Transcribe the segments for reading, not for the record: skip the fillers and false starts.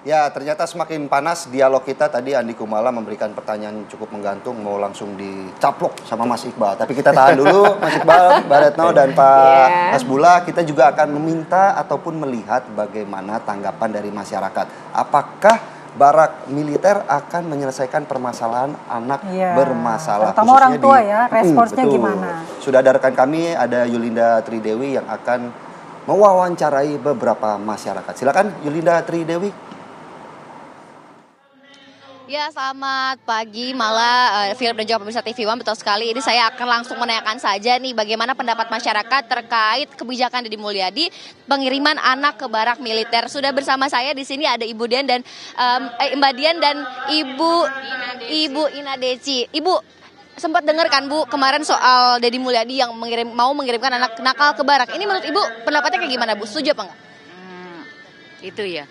Ya, ternyata semakin panas dialog kita tadi. Andi Kumala memberikan pertanyaan cukup menggantung, mau langsung dicaplok sama Mas Iqbal. Tapi kita tahan dulu, Mas Iqbal, Mbak Retno, dan Pak Hasbullah. Kita juga akan meminta ataupun melihat bagaimana tanggapan dari masyarakat. Apakah barak militer akan menyelesaikan permasalahan anak bermasalah? Terutama orang tua ya, responsnya gimana? Sudah ada rekan kami, ada Yulinda Tridewi yang akan mewawancarai beberapa masyarakat. Silakan Yulinda Tridewi. Ya, selamat pagi malah Philip dan juga pemirsa TV One, betul sekali. Ini saya akan langsung menanyakan saja nih bagaimana pendapat masyarakat terkait kebijakan Deddy Mulyadi pengiriman anak ke barak militer. Sudah bersama saya di sini ada Ibu Dian dan Mbak Dian dan Ibu Ina Deci. Ibu sempat dengar kan Bu kemarin soal Deddy Mulyadi yang mau mengirimkan anak nakal ke barak. Ini menurut Ibu pendapatnya kayak gimana Bu? Setuju apa enggak? Itu ya,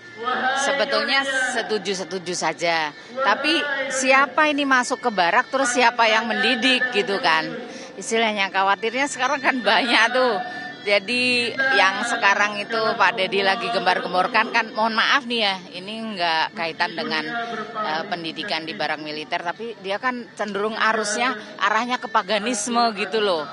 sebetulnya setuju saja. Tapi siapa ini masuk ke barak terus siapa yang mendidik gitu kan. Istilahnya khawatirnya sekarang kan banyak tuh. Jadi yang sekarang itu Pak Deddy lagi gembar-gemborkan kan, mohon maaf nih ya, ini nggak kaitan dengan pendidikan di barak militer, tapi dia kan cenderung arahnya ke paganisme gitu loh.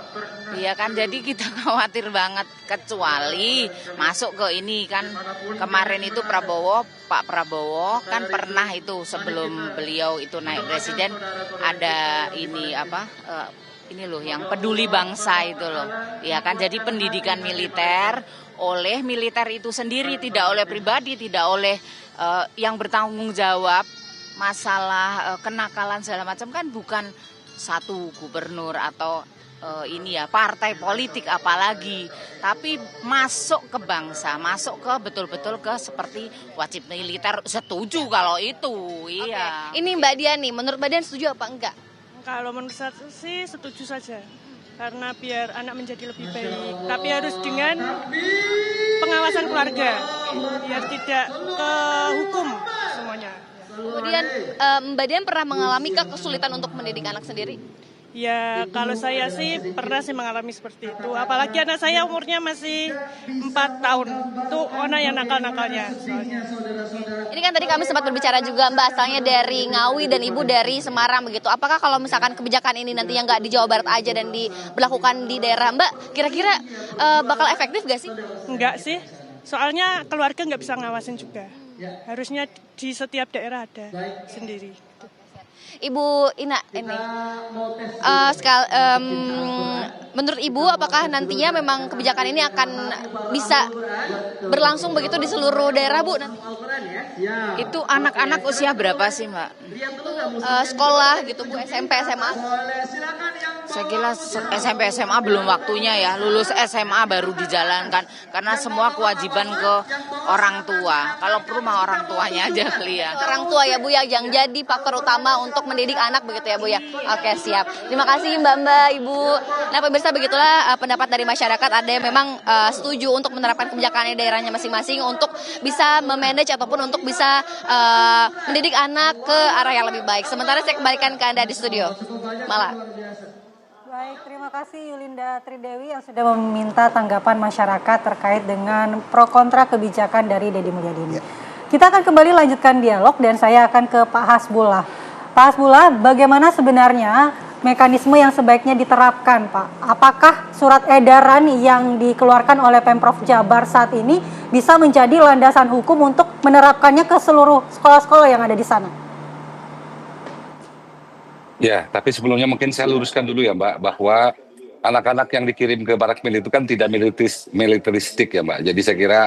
Iya kan, jadi kita khawatir banget, kecuali masuk ke ini kan. Kemarin itu Pak Prabowo kan pernah itu sebelum beliau itu naik presiden ada ini ini loh yang peduli bangsa itu loh. Ya kan, jadi pendidikan militer oleh militer itu sendiri, tidak oleh pribadi, tidak oleh yang bertanggung jawab masalah kenakalan segala macam kan bukan satu gubernur atau partai politik apalagi, tapi masuk ke bangsa, masuk ke betul-betul ke seperti wajib militer. Setuju kalau itu. Iya. Ini Mbak Dian nih, menurut Mbak Dian setuju apa enggak? Kalau menurut saya sih setuju saja, karena biar anak menjadi lebih baik, tapi harus dengan pengawasan keluarga, biar tidak ke hukum semuanya. Kemudian Mbak Dian pernah mengalami kesulitan untuk mendidik anak sendiri? Ya, kalau saya sih pernah sih mengalami seperti itu. Apalagi anak saya umurnya masih 4 tahun. Itu anak yang nakal-nakalnya. Ini kan tadi kami sempat berbicara juga Mbak, asalnya dari Ngawi dan Ibu dari Semarang begitu. Apakah kalau misalkan kebijakan ini nantinya nggak di Jawa Barat aja dan diberlakukan di daerah Mbak, kira-kira bakal efektif nggak sih? Enggak sih. Soalnya keluarga nggak bisa ngawasin juga. Harusnya di setiap daerah ada sendiri. Ibu Ina ini, menurut Ibu apakah nantinya memang kebijakan ini akan bisa berlangsung begitu di seluruh daerah Bu? Itu anak-anak usia berapa sih Mbak? Sekolah gitu Bu, SMP, SMA? Saya kira SMP SMA belum waktunya ya, lulus SMA baru dijalankan karena semua kewajiban ke orang tua. Kalau perlu mah orang tuanya aja kali ya. Orang tua ya Bu ya, yang jadi faktor utama untuk mendidik anak begitu ya Bu ya. Oke, siap. Terima kasih Mbak, Ibu. Nah pemirsa, begitulah pendapat dari masyarakat. Ada yang memang setuju untuk menerapkan kebijakan di daerahnya masing-masing untuk bisa memanage ataupun untuk bisa mendidik anak ke arah yang lebih baik. Sementara saya kembalikan ke Anda di studio. Malah. Baik, terima kasih Yulinda Tridewi yang sudah meminta tanggapan masyarakat terkait dengan pro kontra kebijakan dari Deddy Mulyadi ini. Kita akan kembali lanjutkan dialog dan saya akan ke Pak Hasbullah. Pak Hasbullah, bagaimana sebenarnya mekanisme yang sebaiknya diterapkan Pak? Apakah surat edaran yang dikeluarkan oleh Pemprov Jabar saat ini bisa menjadi landasan hukum untuk menerapkannya ke seluruh sekolah-sekolah yang ada di sana? Ya, tapi sebelumnya mungkin saya luruskan dulu ya Mbak, bahwa anak-anak yang dikirim ke barak militer itu kan tidak militeristik ya Mbak. Jadi saya kira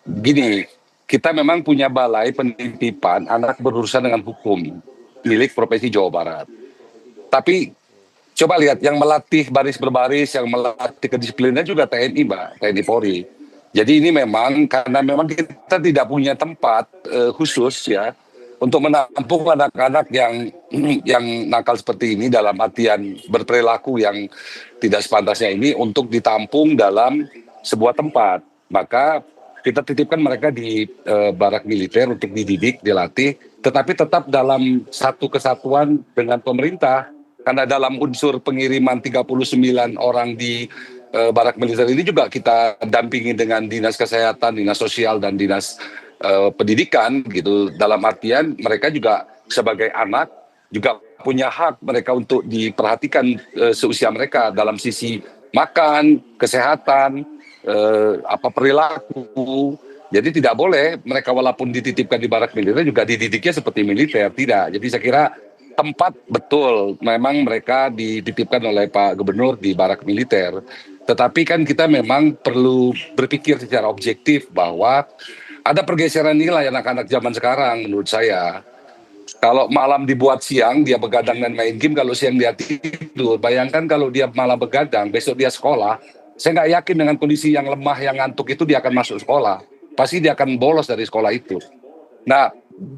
gini, kita memang punya balai penitipan anak berurusan dengan hukum milik Provinsi Jawa Barat. Tapi coba lihat, yang melatih baris berbaris, yang melatih kedisiplinnya juga TNI Mbak, TNI Polri. Jadi ini memang karena memang kita tidak punya tempat khusus ya untuk menampung anak-anak yang nakal seperti ini, dalam artian berperilaku yang tidak sepantasnya ini, untuk ditampung dalam sebuah tempat. Maka kita titipkan mereka di barak militer untuk dididik, dilatih, tetapi tetap dalam satu kesatuan dengan pemerintah. Karena dalam unsur pengiriman 39 orang di barak militer ini juga kita dampingi dengan Dinas Kesehatan, Dinas Sosial, dan Dinas pendidikan gitu. Dalam artian mereka juga sebagai anak juga punya hak mereka untuk diperhatikan seusia mereka dalam sisi makan, kesehatan, perilaku. Jadi tidak boleh mereka walaupun dititipkan di barak militer juga dididiknya seperti militer, tidak. Jadi saya kira tempat betul memang mereka dititipkan oleh Pak Gubernur di barak militer. Tetapi kan kita memang perlu berpikir secara objektif bahwa ada pergeseran nilai anak-anak zaman sekarang menurut saya. Kalau malam dibuat siang, dia begadang dan main game, kalau siang dia tidur. Bayangkan kalau dia malam begadang, besok dia sekolah, saya nggak yakin dengan kondisi yang lemah, yang ngantuk itu dia akan masuk sekolah. Pasti dia akan bolos dari sekolah itu. Nah,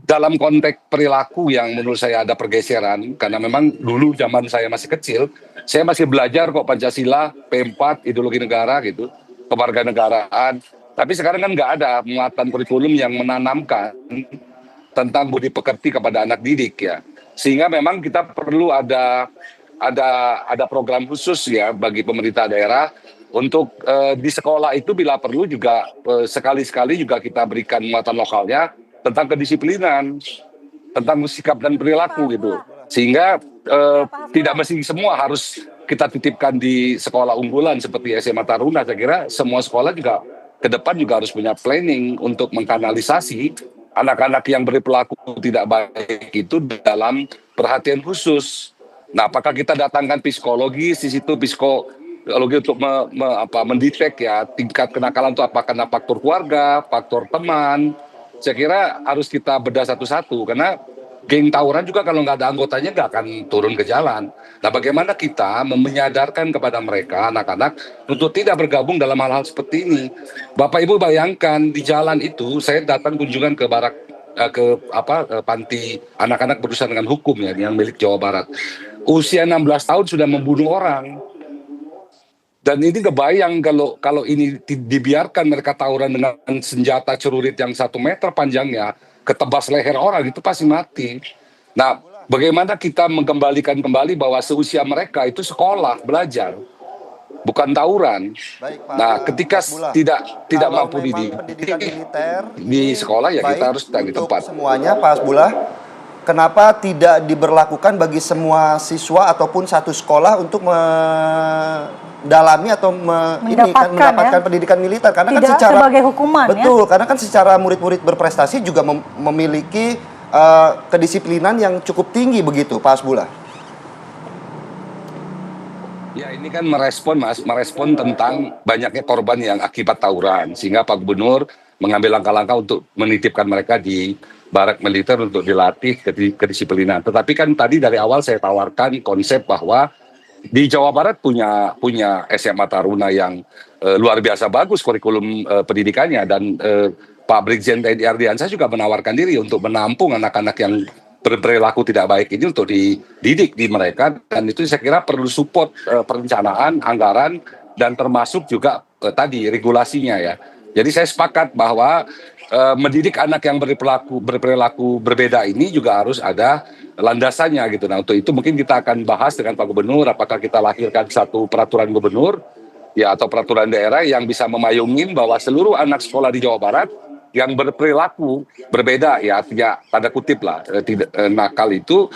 dalam konteks perilaku yang menurut saya ada pergeseran, karena memang dulu zaman saya masih kecil, saya masih belajar kok Pancasila, P4, ideologi negara gitu, kewarganegaraan. Tapi sekarang kan nggak ada muatan kurikulum yang menanamkan tentang budi pekerti kepada anak didik ya. Sehingga memang kita perlu ada program khusus ya bagi pemerintah daerah untuk di sekolah itu bila perlu juga sekali-sekali juga kita berikan muatan lokalnya tentang kedisiplinan, tentang sikap dan perilaku gitu. Sehingga tidak mesti semua harus kita titipkan di sekolah unggulan seperti SMA Taruna. Saya kira semua sekolah juga ke depan juga harus punya planning untuk mengkanalisasi anak-anak yang berperilaku tidak baik itu dalam perhatian khusus. Nah, apakah kita datangkan psikologis di situ, psikologi untuk mendetek ya tingkat kenakalan itu apakah karena faktor keluarga, faktor teman. Saya kira harus kita bedah satu-satu karena geng tawuran juga kalau nggak ada anggotanya nggak akan turun ke jalan. Nah, bagaimana kita menyadarkan kepada mereka anak-anak untuk tidak bergabung dalam hal-hal seperti ini. Bapak Ibu bayangkan di jalan itu saya datang kunjungan ke barak panti anak-anak berurusan dengan hukum ya yang milik Jawa Barat. Usia 16 tahun sudah membunuh orang. Dan ini kebayang kalau ini dibiarkan mereka tawuran dengan senjata celurit yang 1 meter panjangnya, ketebas leher orang itu pasti mati. Nah, bagaimana kita mengembalikan kembali bahwa seusia mereka itu sekolah, belajar, bukan tawuran. Baik, Pak, nah, ketika tidak mampu pendidikan militer di sekolah ya kita harus di tempat. Semuanya, Pak Hasbullah, kenapa tidak diberlakukan bagi semua siswa ataupun satu sekolah untuk mendalami atau mendapatkan pendidikan militer? Karena tidak kan secara sebagai hukuman, betul, karena kan secara murid-murid berprestasi juga memiliki kedisiplinan yang cukup tinggi begitu, Pak Hasbullah. Ya ini kan merespon tentang banyaknya korban yang akibat tawuran. Sehingga Pak Gubernur mengambil langkah-langkah untuk menitipkan mereka di barak militer untuk dilatih kedisiplinan. Tetapi kan tadi dari awal saya tawarkan konsep bahwa di Jawa Barat punya SMA Taruna yang luar biasa bagus kurikulum pendidikannya. Dan Pak Brigjen TNI Ardiansah juga menawarkan diri untuk menampung anak-anak yang berperilaku tidak baik ini untuk dididik di mereka, dan itu saya kira perlu support perencanaan, anggaran, dan termasuk juga tadi regulasinya ya. Jadi saya sepakat bahwa mendidik anak yang berperilaku berbeda ini juga harus ada landasannya gitu. Nah, untuk itu mungkin kita akan bahas dengan Pak Gubernur apakah kita lahirkan satu peraturan gubernur ya atau peraturan daerah yang bisa memayungin bahwa seluruh anak sekolah di Jawa Barat yang berperilaku berbeda ya artinya tanda kutip lah tidak nakal itu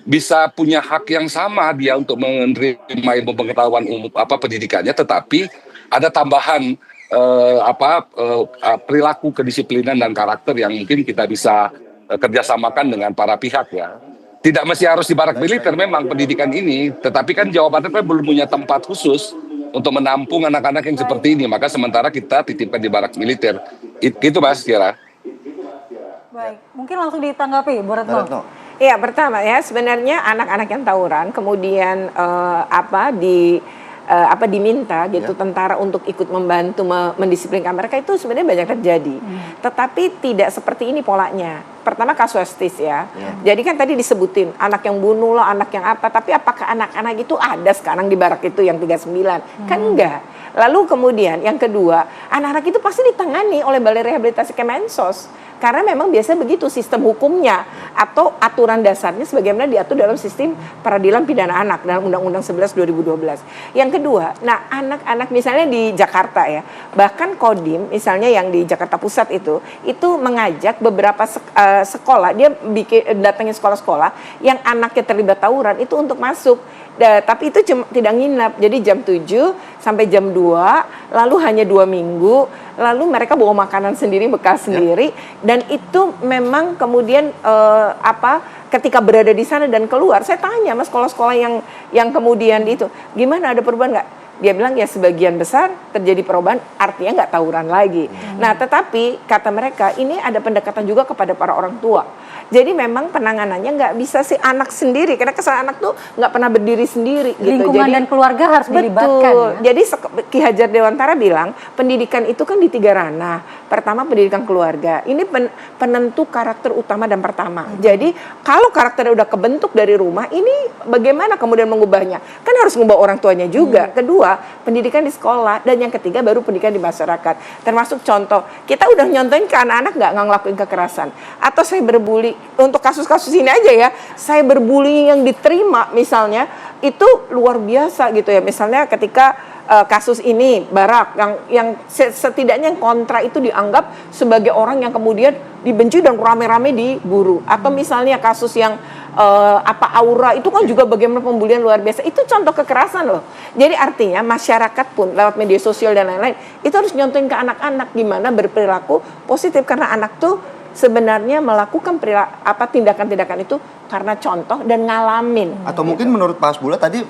bisa punya hak yang sama dia untuk menerima ilmu pengetahuan umum pendidikannya, tetapi ada tambahan perilaku kedisiplinan dan karakter yang mungkin kita bisa kerjasamakan dengan para pihak ya. Tidak mesti harus di barak militer memang pendidikan ini, tetapi kan Jawa Barat kan belum punya tempat khusus untuk menampung anak-anak yang seperti ini, maka sementara kita titipkan di barak militer. Itu Mas kira. Baik, mungkin langsung ditanggapi Bu Retno. Iya, pertama ya sebenarnya anak-anak yang tawuran kemudian diminta gitu tentara untuk ikut membantu mendisiplinkan mereka itu sebenarnya banyak terjadi. Tetapi tidak seperti ini polanya. Pertama kasuistis ya. Jadi kan tadi disebutin anak yang bunuh lah, anak yang apa, tapi apakah anak-anak itu ada sekarang di barak itu yang 39? Kan enggak. Lalu kemudian yang kedua, anak-anak itu pasti ditangani oleh Balai Rehabilitasi Kemensos. Karena memang biasanya begitu sistem hukumnya atau aturan dasarnya sebagaimana diatur dalam sistem peradilan pidana anak dalam Undang-Undang 11 2012. Yang kedua, nah anak-anak misalnya di Jakarta ya, bahkan Kodim misalnya yang di Jakarta Pusat itu mengajak beberapa sekolah, dia datangin sekolah-sekolah yang anaknya terlibat tawuran itu untuk masuk. Tapi itu tidak nginap, jadi jam 7 sampai jam 2, lalu hanya 2 minggu, lalu mereka bawa makanan sendiri, bekal sendiri, dan itu memang kemudian ketika berada di sana dan keluar, saya tanya mas sekolah-sekolah yang kemudian itu, gimana ada perubahan nggak? Dia bilang ya sebagian besar terjadi perubahan, artinya nggak tawuran lagi. Nah tetapi kata mereka ini ada pendekatan juga kepada para orang tua. Jadi memang penanganannya nggak bisa si anak sendiri, karena kesalahan anak tuh nggak pernah berdiri sendiri. Lingkungan gitu. dan keluarga harus dilibatkan. Ya? Jadi Ki Hajar Dewantara bilang pendidikan itu kan di 3 ranah. Pertama pendidikan keluarga, ini penentu karakter utama dan pertama. Jadi kalau karakternya udah kebentuk dari rumah, ini bagaimana kemudian mengubahnya? Kan harus mengubah orang tuanya juga. Kedua, pendidikan di sekolah, dan yang ketiga baru pendidikan di masyarakat. Termasuk contoh, kita udah nyontohin ke anak-anak nggak ngelakuin kekerasan, atau saya berbully. Untuk kasus-kasus ini aja ya, saya berbullying yang diterima misalnya itu luar biasa gitu ya. Misalnya ketika kasus ini Barak yang setidaknya yang kontra itu dianggap sebagai orang yang kemudian dibenci dan rame-rame diburu. Atau misalnya kasus yang Aura itu kan juga bagaimana pembulian luar biasa. Itu contoh kekerasan loh. Jadi artinya masyarakat pun lewat media sosial dan lain-lain itu harus nyontohin ke anak-anak gimana berperilaku positif, karena anak tuh sebenarnya melakukan tindakan-tindakan itu karena contoh dan ngalamin. Atau mungkin menurut Pak Hasbullah tadi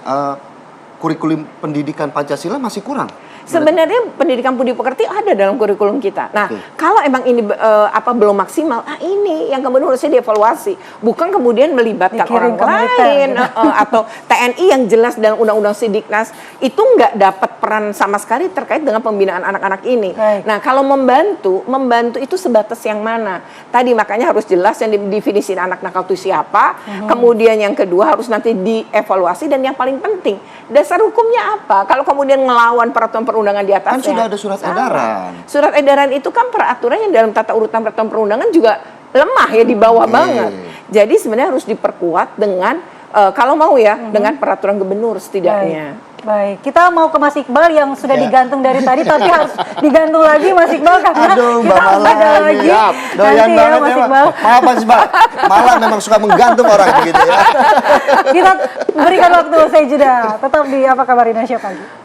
kurikulum pendidikan Pancasila masih kurang. Sebenarnya pendidikan budi pekerti ada dalam kurikulum kita. Nah, kalau emang ini belum maksimal, ini yang kemudian harusnya dievaluasi, bukan kemudian melibatkan orang lain atau TNI yang jelas dalam Undang-Undang Sidiknas itu nggak dapat peran sama sekali terkait dengan pembinaan anak-anak ini. Nah, kalau membantu itu sebatas yang mana? Tadi makanya harus jelas yang didefinisiin anak nakal itu siapa. Kemudian yang kedua harus nanti dievaluasi, dan yang paling penting dasar hukumnya apa? Kalau kemudian ngelawan peraturan perundangan di atasnya. Kan sudah ada surat edaran. Surat edaran itu kan peraturan yang dalam tata urutan peraturan perundangan juga lemah ya, di bawah banget. Jadi sebenarnya harus diperkuat dengan kalau mau ya dengan peraturan gubernur setidaknya. Baik, kita mau ke Mas Iqbal yang sudah digantung dari tadi, tapi harus digantung lagi Mas Iqbal karena kita ada lagi. Doyan nanti banget ya Mas Iqbal. Maaf Mas Iqbal, malah memang suka menggantung orang begitu ya. Kita berikan waktu usai jeda. Tetap di Apa Kabar Indonesia Pagi.